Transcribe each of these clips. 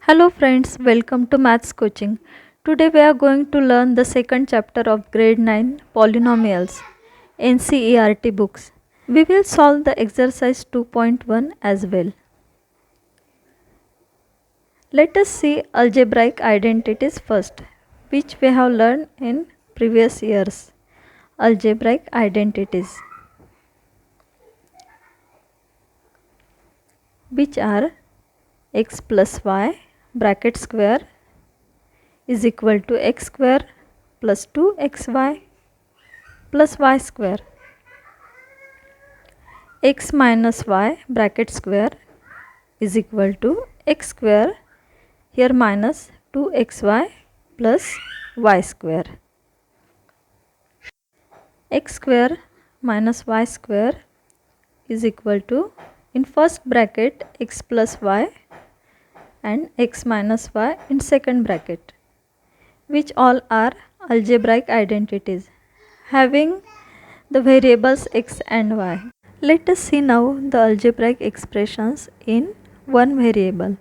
Hello friends, welcome to Maths Coaching. Today we are going to learn the second chapter of grade 9 polynomials NCERT books. We will solve the exercise 2.1 as well. Let us see algebraic identities first, which we have learned in previous years. Algebraic identities, which are x plus y bracket square is equal to x square plus 2xy plus y square. X minus y bracket square is equal to x square, here minus 2xy plus y square. X square minus y square is equal to, in first bracket, x plus y and x minus y in second bracket, which all are algebraic identities having the variables x and y. Let us see now the algebraic expressions in one variable.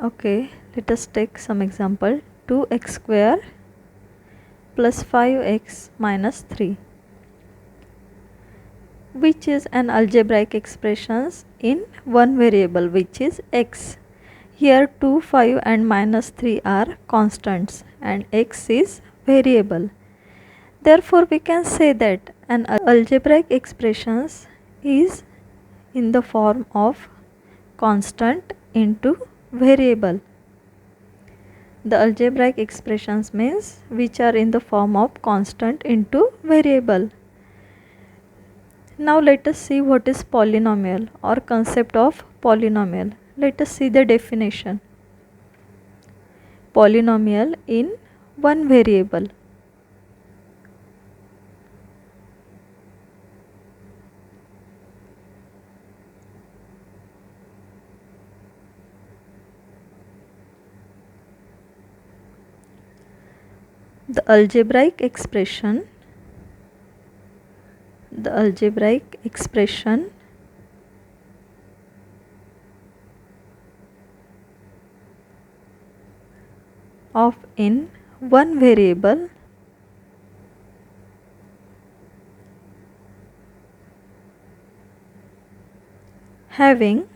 Okay, let us take some example. 2x square plus 5x minus 3, which is an algebraic expressions in one variable, which is x. Here 2, 5 and minus 3 are constants and x is variable. Therefore we can say that an algebraic expressions is in the form of constant into variable. The algebraic expressions means which are in the form of constant into variable. Now let us see what is polynomial or concept of polynomial. Let us see the definition. Polynomial in one variable. The algebraic expression of in one variable having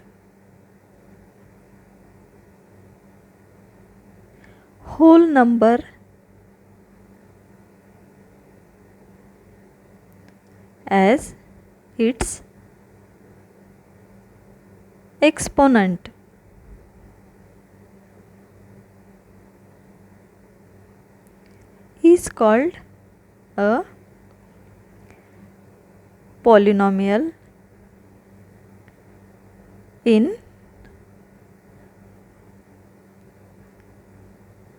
whole number as its exponent. Is called a polynomial in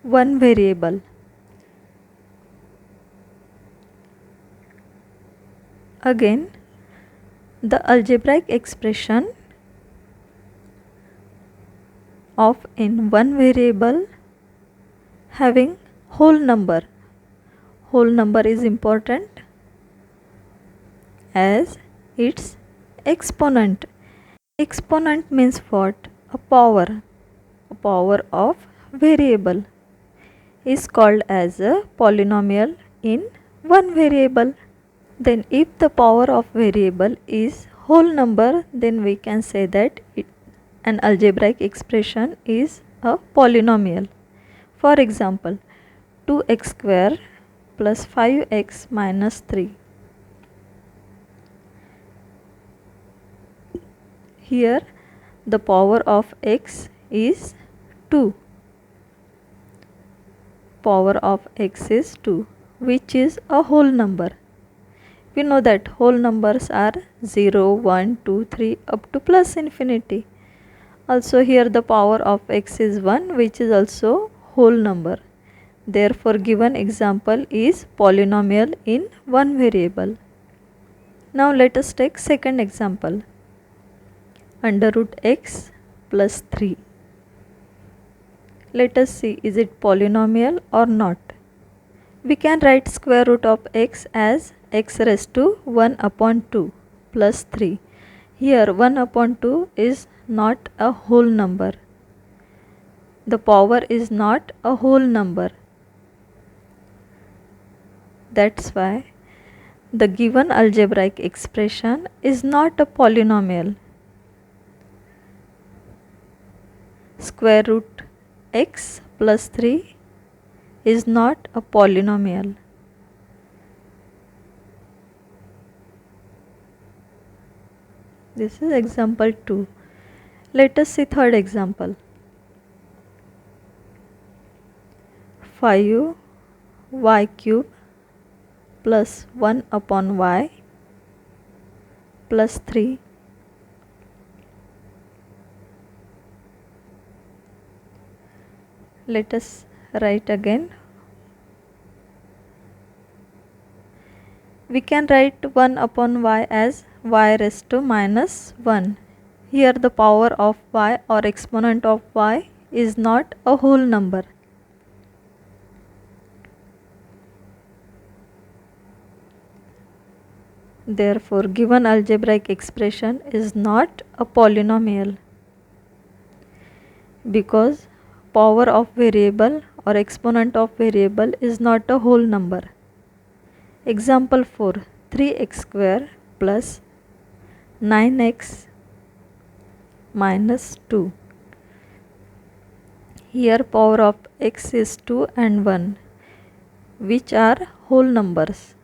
one variable. Again, the algebraic expression of in one variable having whole number. Whole number is important as its exponent. Exponent means what? A power. A power of variable is called as a polynomial in one variable. Then if the power of variable is whole number, then we can say that an algebraic expression is a polynomial. For example, 2x square plus 5x minus 3. Here the power of x is 2. Power of x is 2, which is a whole number. We know that whole numbers are 0, 1, 2, 3 up to plus infinity. Also here the power of x is 1, which is also whole number. Therefore given example is polynomial in one variable. Now let us take second example. Under root x plus 3. Let us see, is it polynomial or not? We can write square root of x as x raised to 1 upon 2 plus 3. Here 1 upon 2 is not a whole number. The power is not a whole number. That's why the given algebraic expression is not a polynomial. Square root x plus 3 is not a polynomial. This is example 2. Let us see third example. 5y cube plus 1 upon y plus 3 let us write again. We can write 1 upon y as y raised to minus 1. Here the power of y or exponent of y is not a whole number. Therefore, given algebraic expression is not a polynomial, because power of variable or exponent of variable is not a whole number. Example 4. 3x square plus 9x minus 2. Here power of x is 2 and 1, which are whole numbers.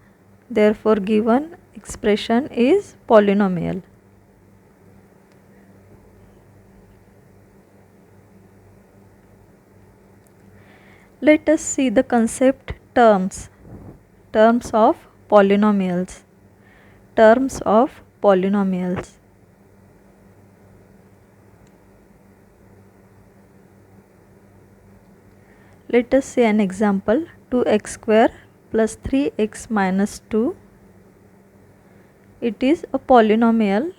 Therefore, given expression is polynomial. Let us see the concept terms of polynomials. Terms of polynomials. Let us see an example. 2x square plus 3x minus 2. It is a polynomial,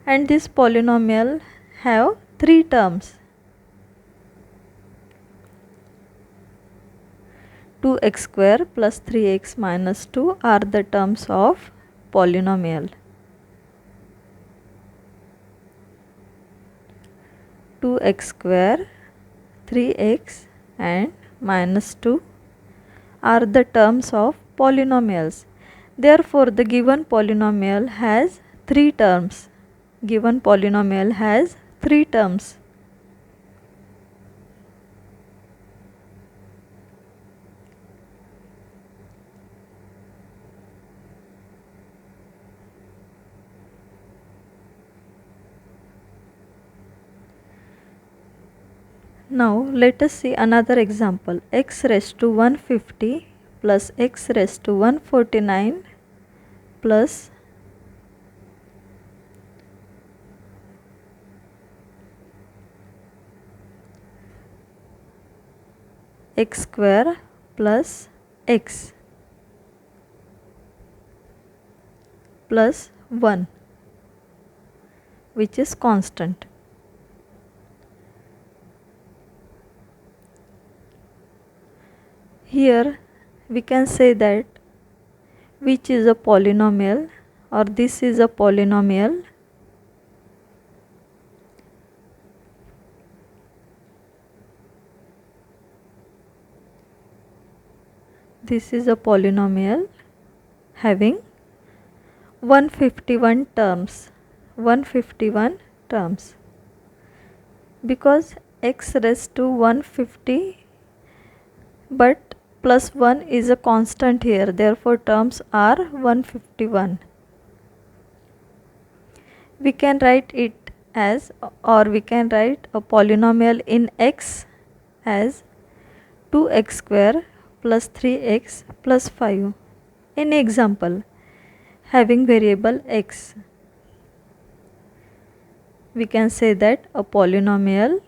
and this polynomial have 3 terms. 2x square plus 3x minus 2 are the terms of polynomial. 2x square, 3x and minus 2 are the terms of polynomials. Therefore, the given polynomial has 3 terms. Given polynomial has 3 terms. Now let us see another example. X raised to 150 plus x raised to 149 plus x square plus x plus 1, which is constant. Here we can say that which is a polynomial, or this is a polynomial. This is a polynomial having 151 terms. 151 terms. Because x raised to 150, but plus 1 is a constant here, therefore terms are 151. We can write it as, or we can write a polynomial in x as 2x square plus 3x plus 5. In example, having variable x, we can say that a polynomial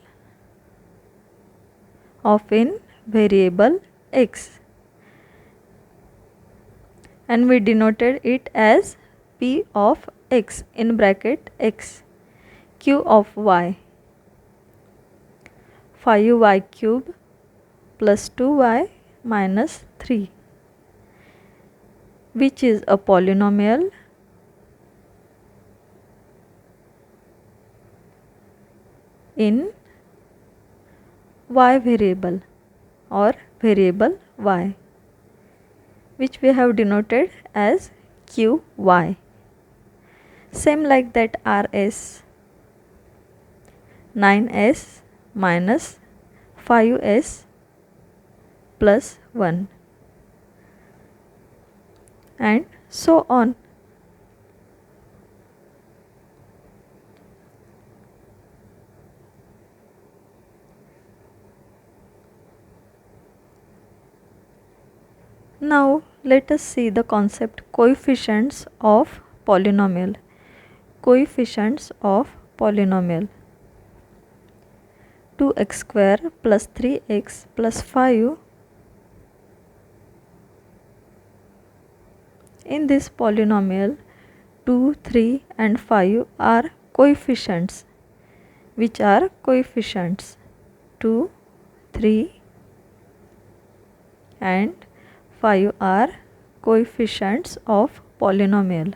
of in variable x, and we denoted it as p of x in bracket x, q of y. 5y cube plus 2y minus 3, which is a polynomial in y variable or variable y, which we have denoted as qy. Same like that, rs 9s minus 5s plus 1 and so on. Now let us see the concept coefficients of polynomial. Coefficients of polynomial: 2x square plus 3x plus 5. In this polynomial, 2, 3 and 5 are coefficients. Which are coefficients? 2, 3 and 5 are coefficients of polynomial.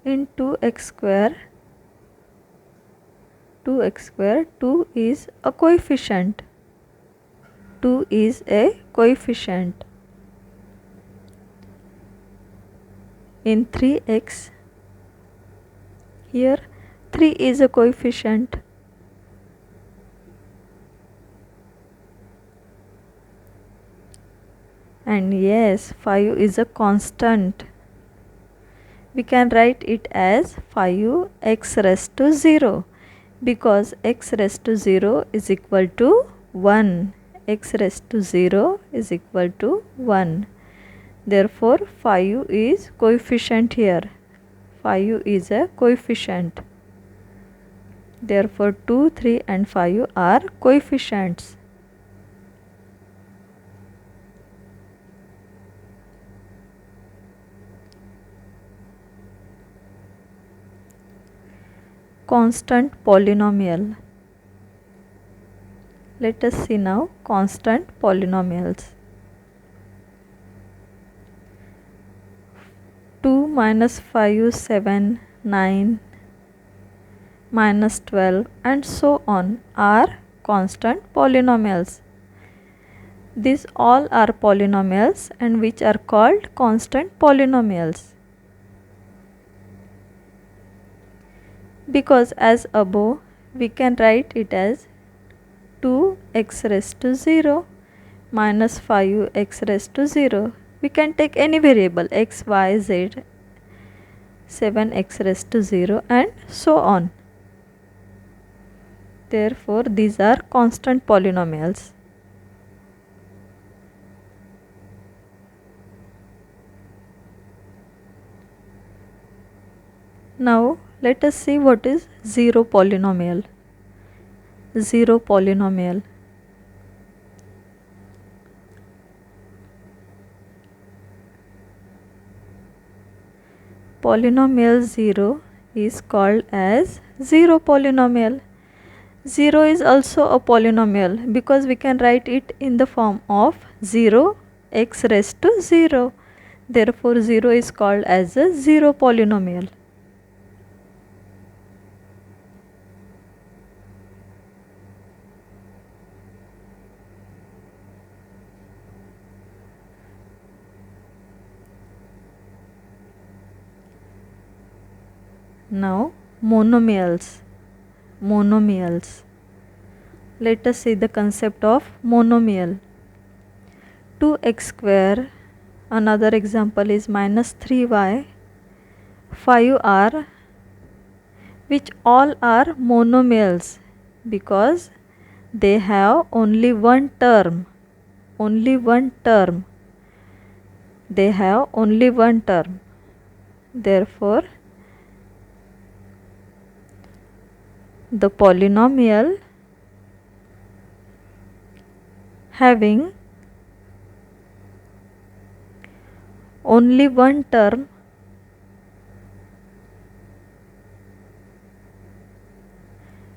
In 2x square, 2 is a coefficient. 2 is a coefficient. In 3x, here 3 is a coefficient. And yes, 5 is a constant. We can write it as 5x raised to 0 because x raised to 0 is equal to 1. X raised to 0 is equal to 1. Therefore, 5 is coefficient here. 5 is a coefficient. Therefore, 2, 3 and 5 are coefficients. Constant polynomial. Let us see now constant polynomials. 2 minus 5, 7, 9, minus 12 and so on are constant polynomials. These all are polynomials and which are called constant polynomials. Because as above, we can write it as 2x raised to 0 minus 5x raised to 0. We can take any variable x, y, z, 7x raised to 0 and so on. Therefore, these are constant polynomials. Now, let us see what is zero polynomial. Zero polynomial. Polynomial 0 is called as zero polynomial. 0 is also a polynomial because we can write it in the form of 0 x raised to 0. Therefore, 0 is called as a zero polynomial. Now, monomials. Monomials. Let us see the concept of monomial. 2x square, another example is minus 3y, 5r, which all are monomials because they have only one term. Only one term. They have only one term. Therefore, the polynomial having only one term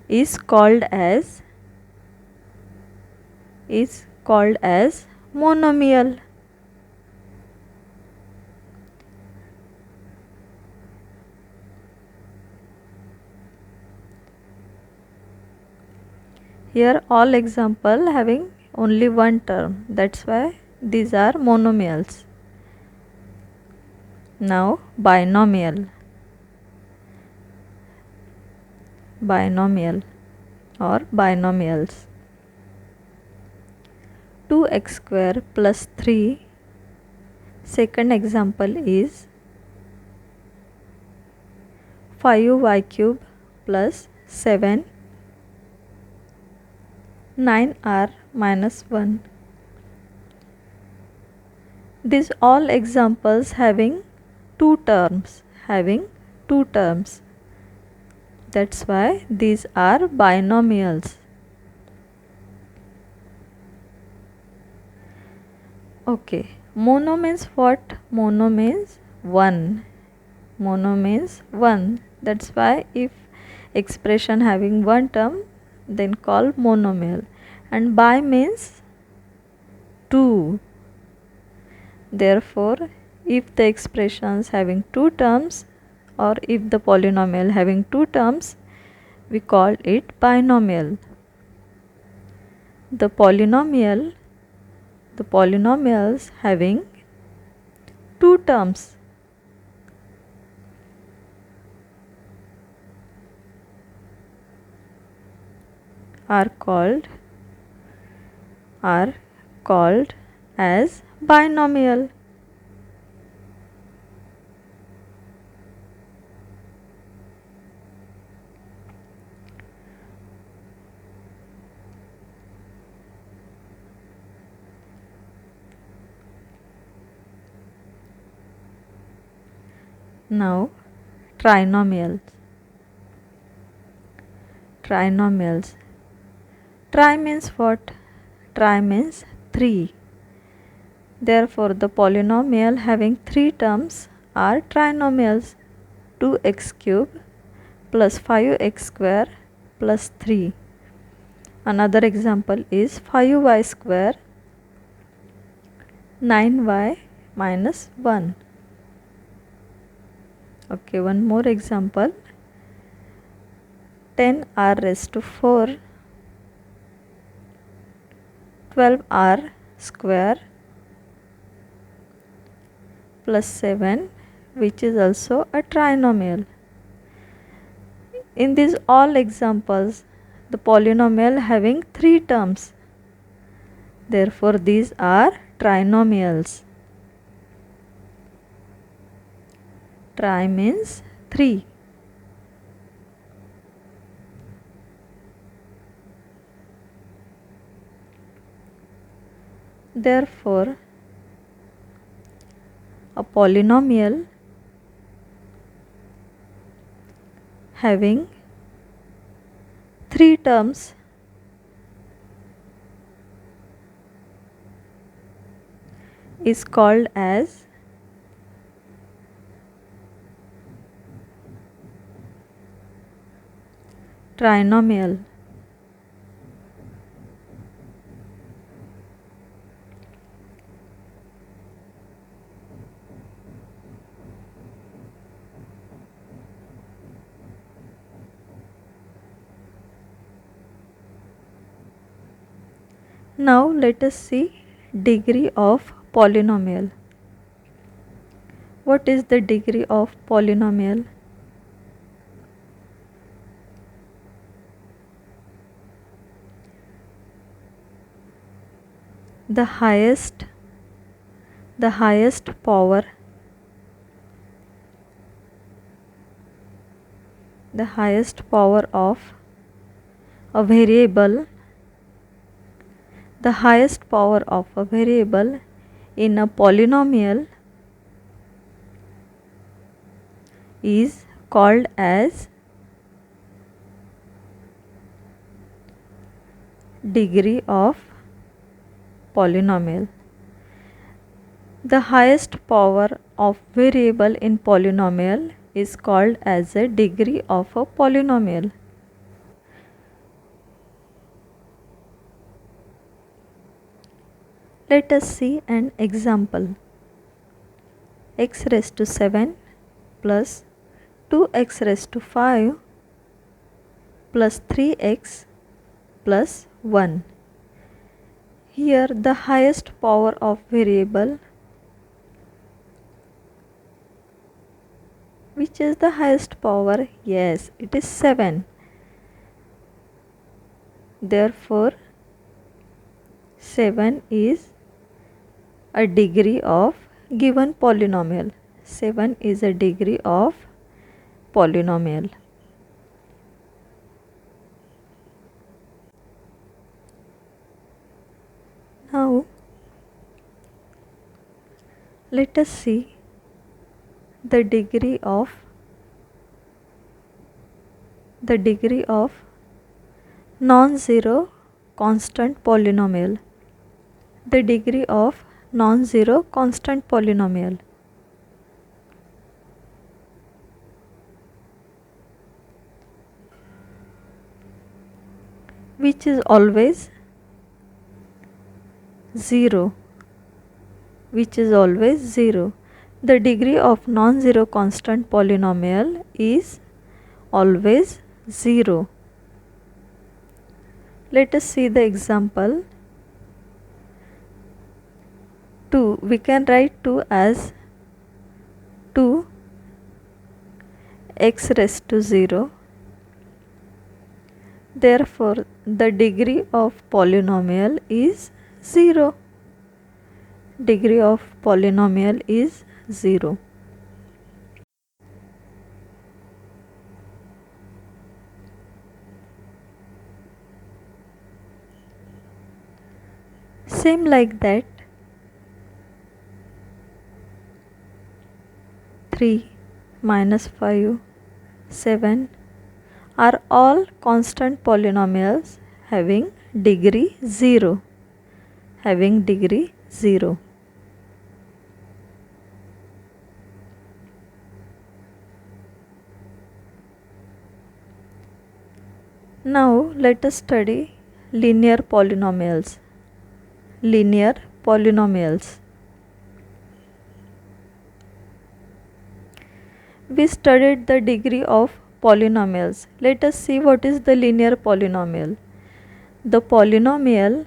is called as monomial. Here all example having only one term, that's why these are monomials. Now binomial or binomials. 2x square plus 3. Second example is 5y cube plus 7 9r minus 1. These all examples having two terms. That's why these are binomials. Okay, mono means what? Mono means one. That's why if expression having one term, then called monomial. And bi means two. Therefore, if the expressions having two terms, or if the polynomial having two terms, we call it binomial. The polynomials having two terms are called as binomial. Now trinomials. Tri means what? Tri means 3. Therefore, the polynomial having 3 terms are trinomials. 2x cube plus 5x square plus 3. Another example is 5y square 9y minus 1. Okay, one more example. 10r raised to 4 12r square plus 7, which is also a trinomial. In these all examples, the polynomial having 3 terms. Therefore, these are trinomials. Tri means 3. Therefore, a polynomial having 3 terms is called as trinomial. Now let us see degree of polynomial. What is the degree of polynomial? The highest power of a variable, in a polynomial is called as degree of polynomial. The highest power of variable in polynomial is called as a degree of a polynomial. Let us see an example. X raised to 7 plus 2x raised to 5 plus 3x plus 1. Here the highest power of variable. Which is the highest power? Yes, it is 7. Therefore 7 is a degree of given polynomial. 7 is a degree of polynomial. Now let us see the degree of non-zero constant polynomial. The degree of non-zero constant polynomial. Which is always 0. Which is always 0. The degree of non-zero constant polynomial is always 0. Let us see the example. 2. We can write 2 as 2 x raised to 0. Therefore the degree of polynomial is 0. Degree of polynomial is 0. Same like that, 3 minus 5, 7 are all constant polynomials having degree 0. Having degree 0. Now let us study linear polynomials. Linear polynomials. We studied the degree of polynomials. Let us see what is the linear polynomial. The polynomial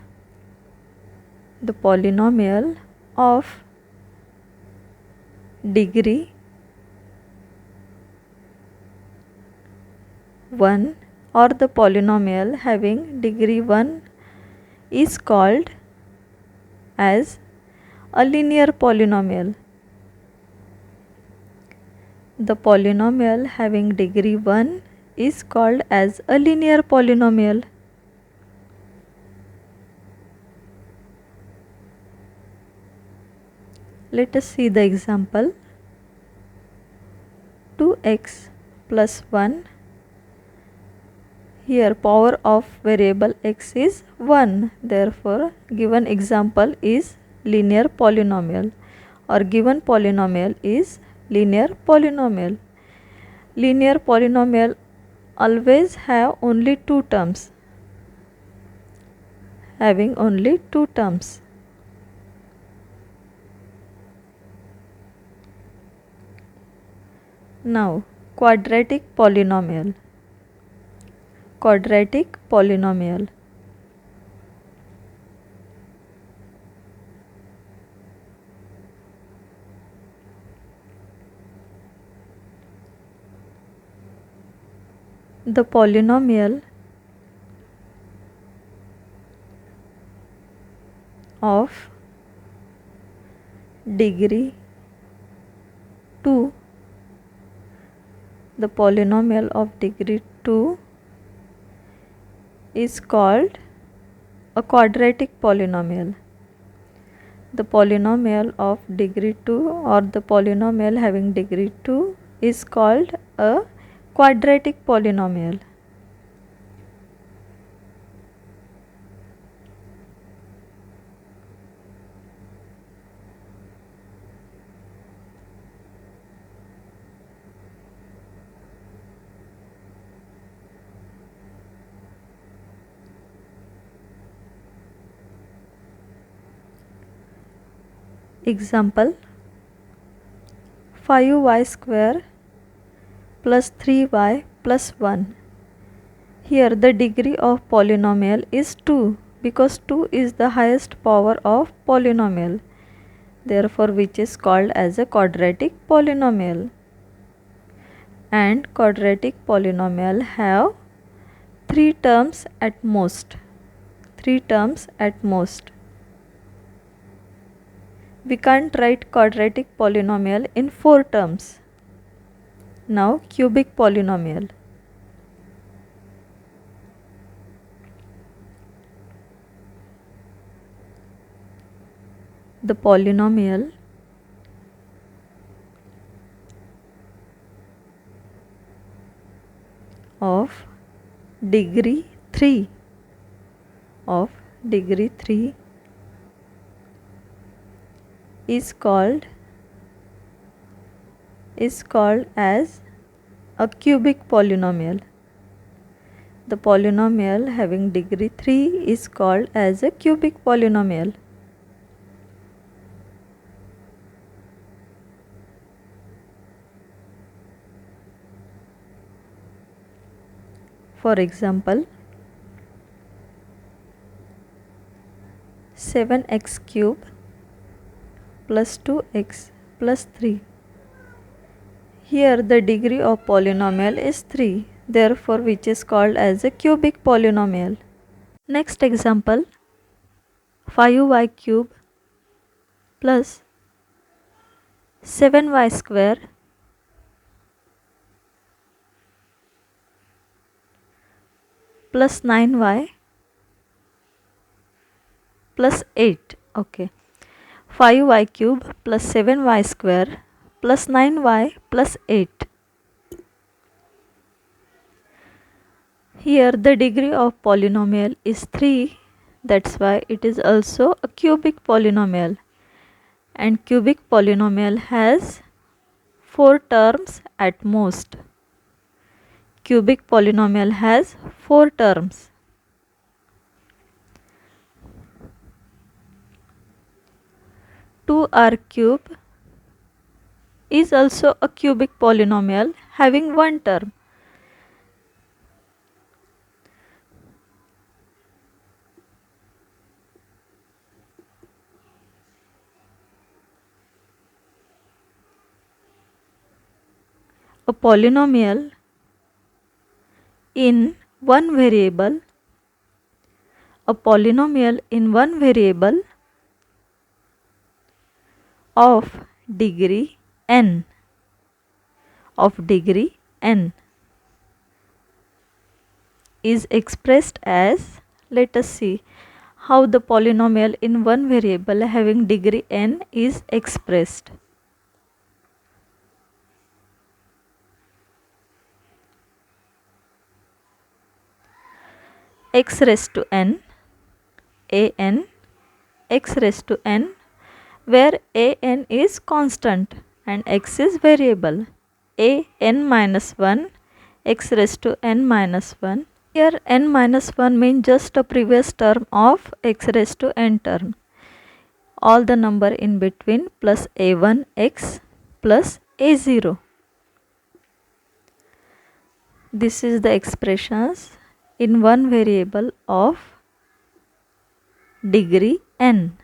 of degree 1 or the polynomial having degree 1 is called as a linear polynomial. The polynomial having degree 1 is called as a linear polynomial. Let us see the example. 2x plus 1. Here power of variable x is 1. Therefore given example is linear polynomial, or given polynomial is linear polynomial. Linear polynomial always have only 2 terms. Having only 2 terms. Now quadratic polynomial. Quadratic polynomial. The polynomial of degree 2. The polynomial of degree 2 is called a quadratic polynomial. The polynomial of degree 2 or the polynomial having degree 2 is called a quadratic polynomial. Example 5y square plus 3y plus 1. Here the degree of polynomial is 2 because 2 is the highest power of polynomial, therefore which is called as a quadratic polynomial. And quadratic polynomial have 3 terms at most. 3 terms at most. We can't write quadratic polynomial in 4 terms. Now cubic polynomial. The polynomial of degree 3 is called as a cubic polynomial. The polynomial having degree 3 is called as a cubic polynomial. For example, 7x cube plus 2x plus 3. Here the degree of polynomial is 3, therefore which is called as a cubic polynomial. Next example, 5y cube plus 7y square plus 9y plus 8. Okay. 5y cube plus 7y square plus 9y plus 8. Here the degree of polynomial is 3, that's why it is also a cubic polynomial. And cubic polynomial has 4 terms at most. Cubic polynomial has 4 terms. Two r cube is also a cubic polynomial having 1 term. A polynomial in one variable, of degree n is expressed as, let us see how the polynomial in one variable having degree n is expressed. X raised to n, an, x raised to n, where an is constant and x is variable, an minus 1, x raised to n minus 1. Here n minus 1 means just a previous term of x raised to n term. All the number in between plus a1x plus a0. This is the expressions in one variable of degree n.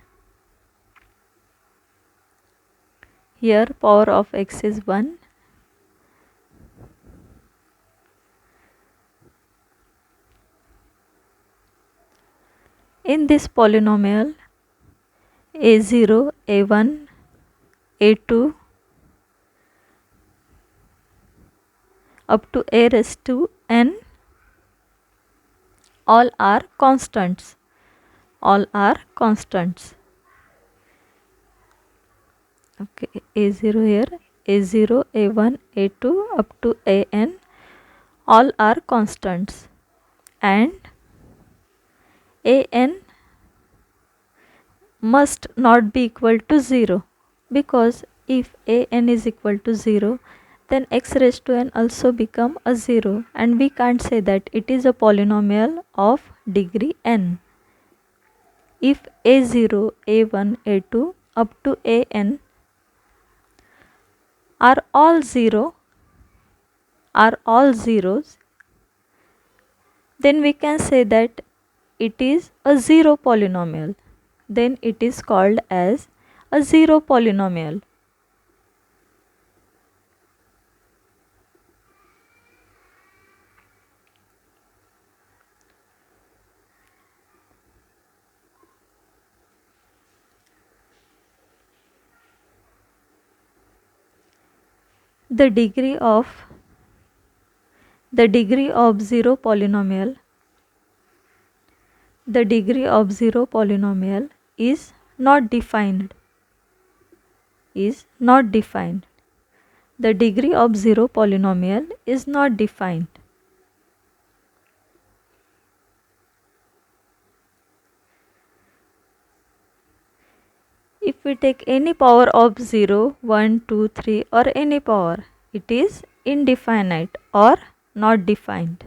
Here power of x is 1. In this polynomial, a0, a1, a2 up to a raised to n, all are constants. Okay, a0 here, a0, a1, a2 up to an, all are constants, and an must not be equal to 0, because if an is equal to 0, then x raised to n also become a 0, and we can't say that it is a polynomial of degree n. If a0, a1, a2 up to an are all zeros, then we can say that it is a zero polynomial. Then it is called as a zero polynomial. The degree of zero polynomial is not defined. The degree of zero polynomial is not defined. If we take any power of 0, 1, 2, 3 or any power, it is indefinite or not defined.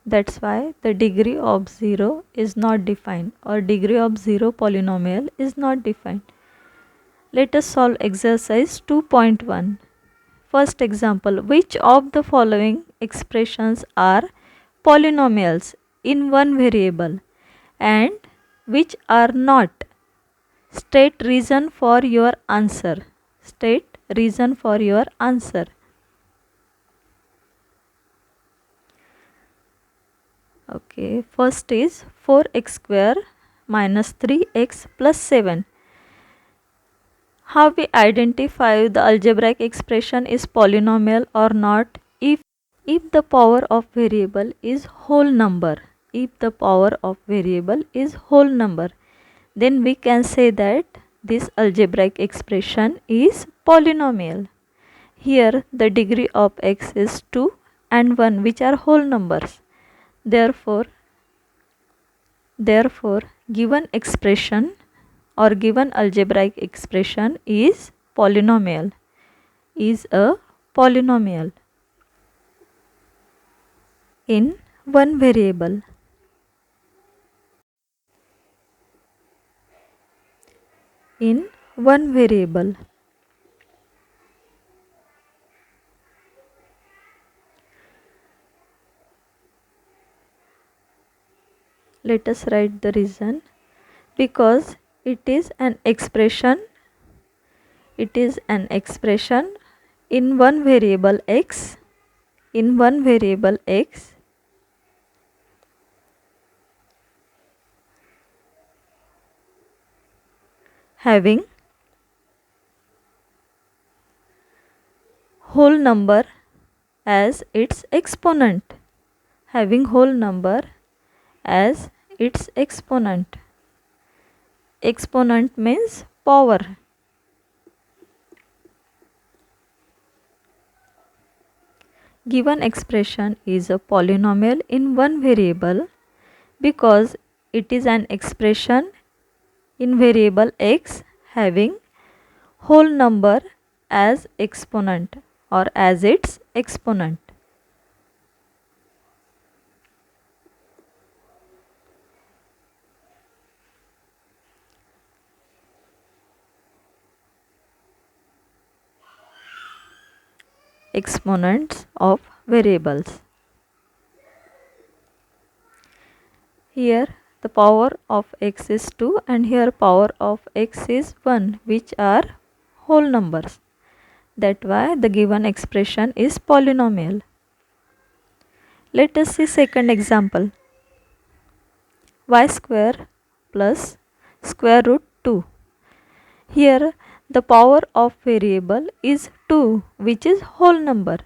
That's why the degree of 0 is not defined, or degree of zero polynomial is not defined. Let us solve exercise 2.1. First example, which of the following expressions are polynomials in one variable and which are not? State reason for your answer. Okay, first is 4x square minus 3x plus 7. How we identify the algebraic expression is polynomial or not? If the power of variable is whole number, then we can say that this algebraic expression is polynomial. Here the degree of x is 2 and 1, which are whole numbers. Therefore, given expression or given algebraic expression is polynomial, a polynomial in one variable. Let us write the reason. Because it is an expression in one variable x, having whole number as its exponent. Exponent means power. Given expression is a polynomial in one variable because it is an expression in variable x having whole number as exponent or as its exponent. Exponents of variables. Here the power of x is 2 and here power of x is 1, which are whole numbers. That's why the given expression is polynomial. Let us see second example. Y square plus square root 2. Here the power of variable is 2, which is whole number.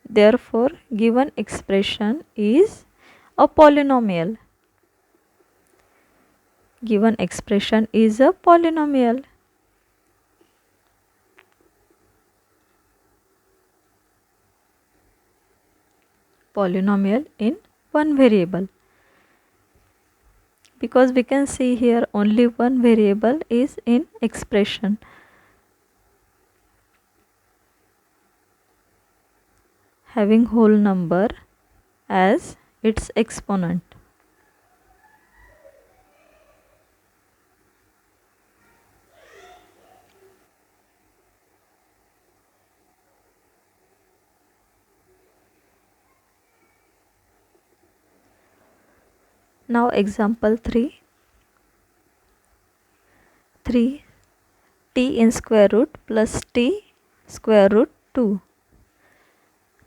Therefore, given expression is a polynomial. Polynomial in one variable. Because we can see here only one variable is in expression. Having whole number as its exponent. Now example 3. 3 t in square root plus t square root 2.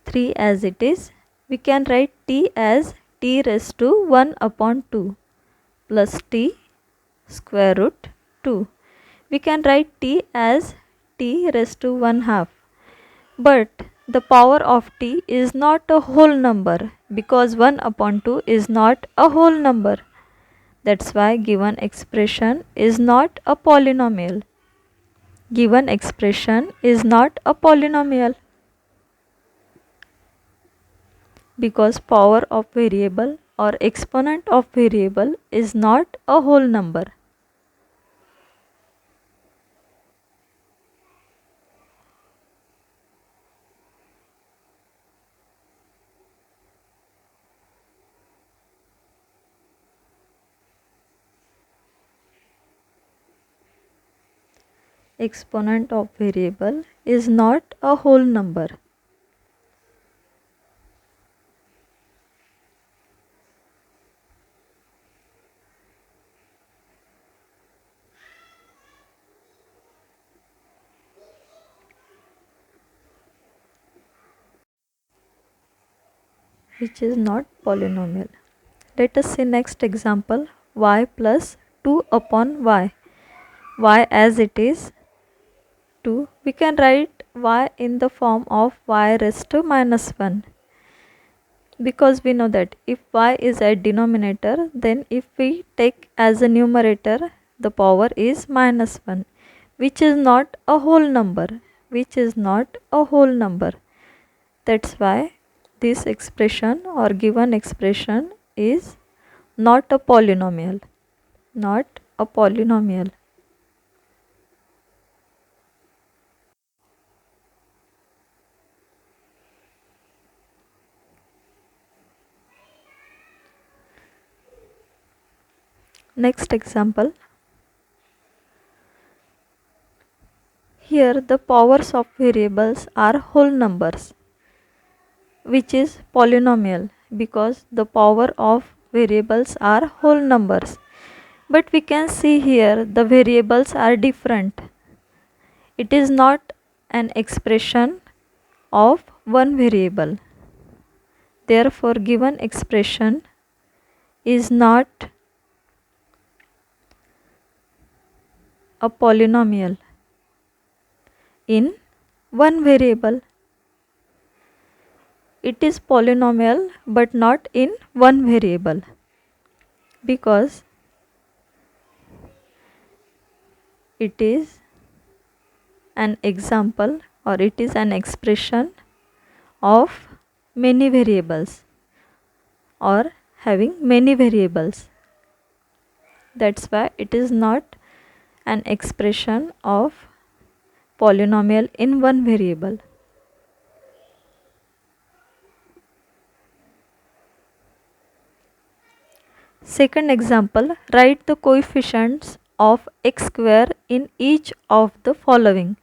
3 as it is. We can write t as t raised to 1 upon 2 plus t square root 2. We can write t as t raised to 1 half. But the power of t is not a whole number because 1 upon 2 is not a whole number. That's why given expression is not a polynomial. Given expression is not a polynomial because power of variable or exponent of variable is not a whole number. Exponent of variable is not a whole number. Which is not polynomial. Let us see next example, y plus 2 upon y. Y as it is 2. We can write y in the form of y raised to minus 1 because we know that if y is a denominator, then if we take as a numerator, the power is minus 1, which is not a whole number, which is not a whole number. That's why this expression or given expression is not a polynomial, not a polynomial. Next example. Here the powers of variables are whole numbers, which is polynomial because the power of variables are whole numbers. But we can see here the variables are different. It is not an expression of one variable. Therefore, given expression is not a polynomial in one variable. It is polynomial but not in one variable because it is an example or it is an expression of many variables or having many variables. That's why it is not an expression of polynomial in one variable. Second example, write the coefficients of x square in each of the following.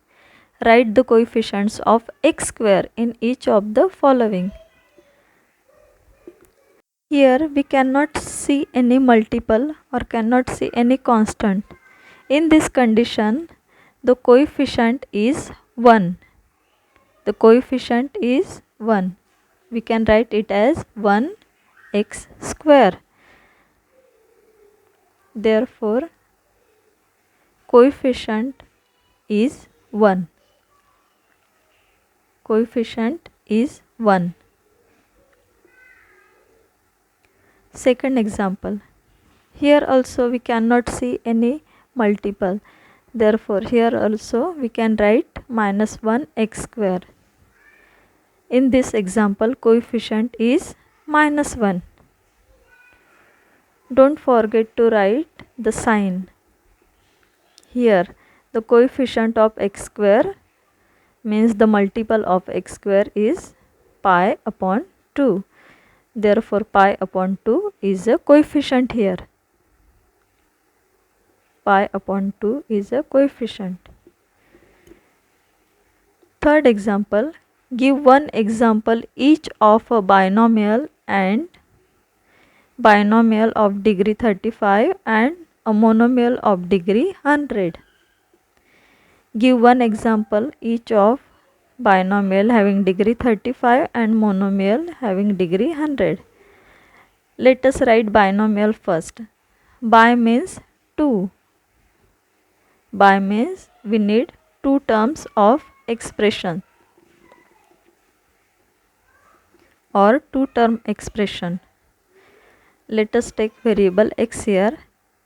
Write the coefficients of x square in each of the following. Here we cannot see any multiple or cannot see any constant. In this condition, the coefficient is 1. The coefficient is 1. We can write it as 1x square. Therefore, coefficient is 1. Coefficient is 1. Second example. Here also we cannot see any multiple. Therefore, here also we can write minus 1x square. In this example, coefficient is minus 1. Don't forget to write the sign. Here, the coefficient of x square means the multiple of x square is pi upon 2. Therefore, pi upon 2 is a coefficient here. Pi upon 2 is a coefficient. Third example, give one example each of a binomial and binomial of degree 35 and a monomial of degree 100. Give one example each of binomial having degree 35 and monomial having degree 100. Let us write binomial first. Bi means 2. Bi means we need two terms of expression or two-term expression. Let us take variable x here,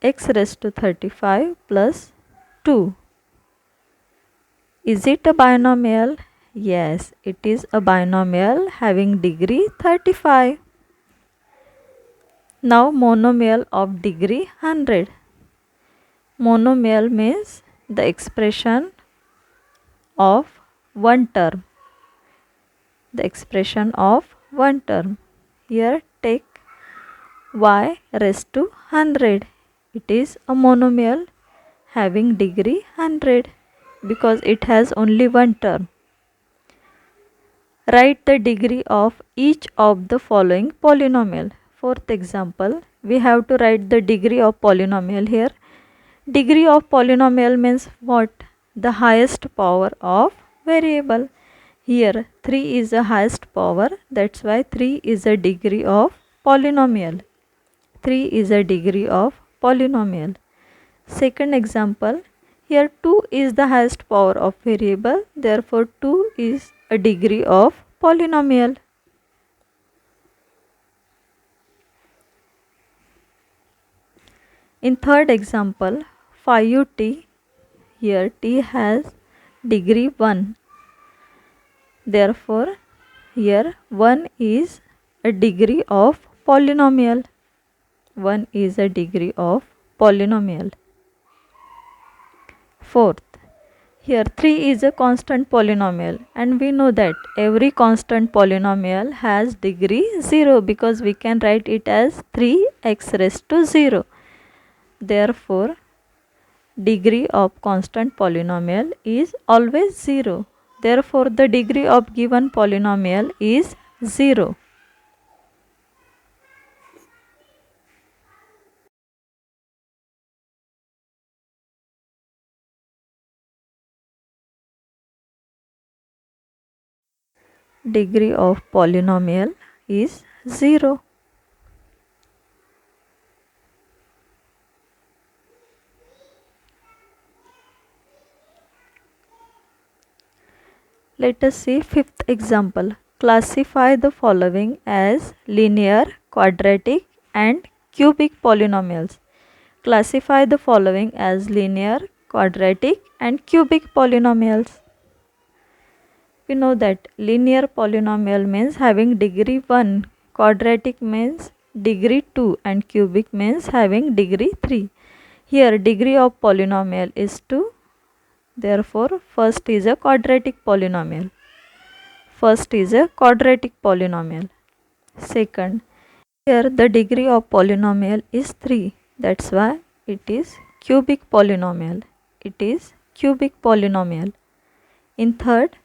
x raised to 35 plus 2. Is it a binomial? Yes, it is a binomial having degree 35. Now monomial of degree 100. Monomial means the expression of one term. The expression of one term. Here take y raised to 100. It is a monomial having degree 100 because it has only one term. Write the degree of each of the following polynomial. Fourth example, we have to write the degree of polynomial here. Degree of polynomial means what? The highest power of variable. Here 3 is the highest power, that's why 3 is a degree of polynomial. 3 is a degree of polynomial. Second example, here 2 is the highest power of variable, therefore 2 is a degree of polynomial. In third example, 5t, here t has degree 1. Therefore, here 1 is a degree of polynomial. 1 is a degree of polynomial. Fourth, here 3 is a constant polynomial and we know that every constant polynomial has degree 0 because we can write it as 3x raised to 0. Therefore, degree of constant polynomial is always 0. Therefore, the degree of given polynomial is 0. Degree of polynomial is 0. Let us see fifth example. Classify the following as linear, quadratic and cubic polynomials. Classify the following as linear, quadratic and cubic polynomials. We know that linear polynomial means having degree 1, quadratic means degree 2 and cubic means having degree 3. Here degree of polynomial is 2. Therefore, first is a quadratic polynomial. First is a quadratic polynomial. Second, here the degree of polynomial is 3. That's why it is cubic polynomial. It is cubic polynomial. In third,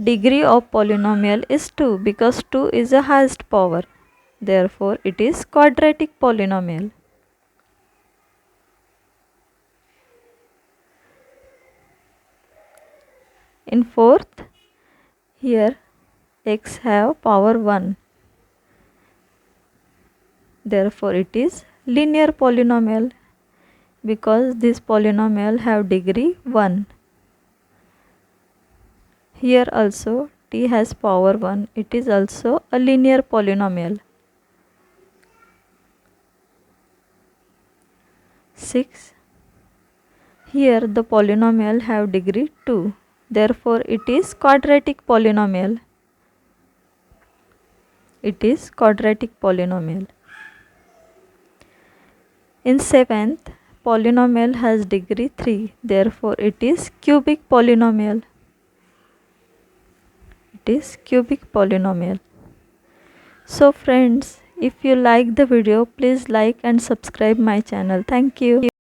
degree of polynomial is 2 because 2 is the highest power. Therefore, it is quadratic polynomial. In fourth, here x have power 1. Therefore, it is linear polynomial because this polynomial have degree 1. Here also t has power 1. It is also a linear polynomial. 6. Here the polynomial have degree 2. Therefore, it is quadratic polynomial. It is quadratic polynomial. In seventh, polynomial has degree 3. Therefore, it is cubic polynomial. It is cubic polynomial. So friends, if you like the video, please like and subscribe my channel. Thank you.